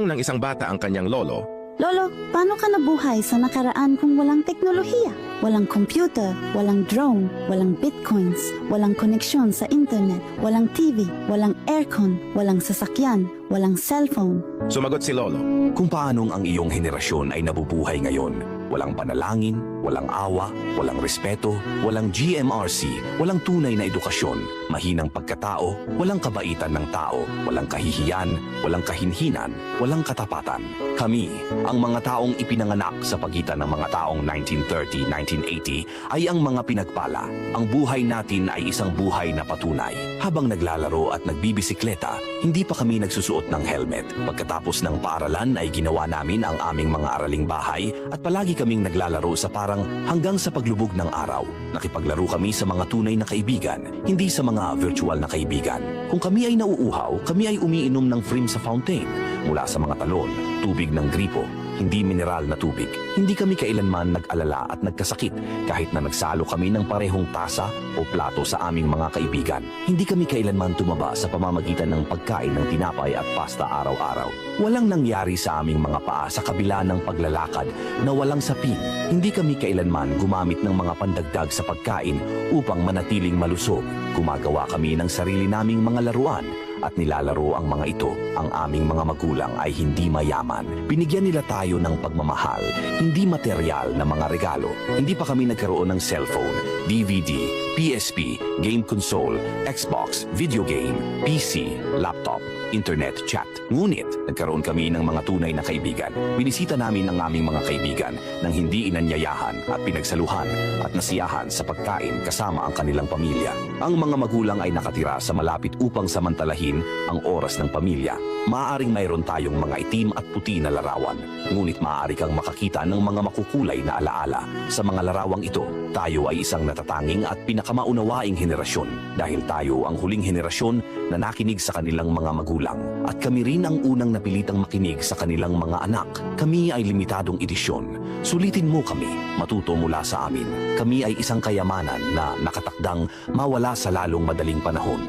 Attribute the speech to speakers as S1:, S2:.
S1: ng isang bata ang kanyang lolo.
S2: Lolo, paano ka nabuhay sa nakaraan kung walang teknolohiya? Walang computer, walang drone, walang bitcoins, walang koneksyon sa internet, walang TV, walang aircon, walang sasakyan, walang cellphone.
S1: Sumagot si lolo.
S3: Kung paanong ang iyong henerasyon ay nabubuhay ngayon. Walang panalangin, walang awa, walang respeto, walang GMRC, walang tunay na edukasyon, mahinang pagkatao, walang kabaitan ng tao, walang kahihiyan, walang kahinhinan, walang katapatan. Kami, ang mga taong ipinanganak sa pagitan ng mga taong 1930-1980 ay ang mga pinagpala. Ang buhay natin ay isang buhay na patunay. Habang naglalaro at nagbibisikleta, hindi pa kami nagsusuot ng helmet. Pagkatapos ng paaralan ay ginawa namin ang aming mga araling bahay at palagi kaming naglalaro sa parang hanggang sa paglubog ng araw. Nakipaglaro kami sa mga tunay na kaibigan, hindi sa mga virtual na kaibigan. Kung kami ay nauuhaw, kami ay umiinom ng frame sa fountain mula sa mga talon, tubig ng gripo, hindi mineral na tubig. Hindi kami kailanman nag-alala at nagkasakit kahit na nagsalo kami ng parehong tasa o plato sa aming mga kaibigan. Hindi kami kailanman tumaba sa pamamagitan ng pagkain ng tinapay at pasta araw-araw. Walang nangyari sa aming mga paa sa kabila ng paglalakad na walang sapin. Hindi kami kailanman gumamit ng mga pandagdag sa pagkain upang manatiling malusog. Gumagawa kami ng sarili naming mga laruan at nilalaro ang mga ito. Ang aming mga magulang ay hindi mayaman. Binigyan nila tayo ng pagmamahal, hindi material na mga regalo. Hindi pa kami nagkaroon ng cellphone, DVD, PSP, game console, Xbox, video game, PC, laptop, internet, chat. Ngunit, nagkaroon kami ng mga tunay na kaibigan. Binisita namin ang aming mga kaibigan nang hindi inanyayahan at pinagsaluhan at nasiyahan sa pagkain kasama ang kanilang pamilya. Ang mga magulang ay nakatira sa malapit upang samantalahin ang oras ng pamilya. Maaaring mayroon tayong mga itim at puti na larawan, ngunit maaari kang makakita ng mga makukulay na alaala. Sa mga larawang ito, tayo ay isang natatanging at pinakamaunawaing henerasyon dahil tayo ang huling henerasyon na nakinig sa kanilang mga magulang. At kami rin ang unang napilitang makinig sa kanilang mga anak. Kami ay limitadong edisyon. Sulitin mo kami, matuto mula sa amin. Kami ay isang kayamanan na nakatakdang mawala sa lalong madaling panahon.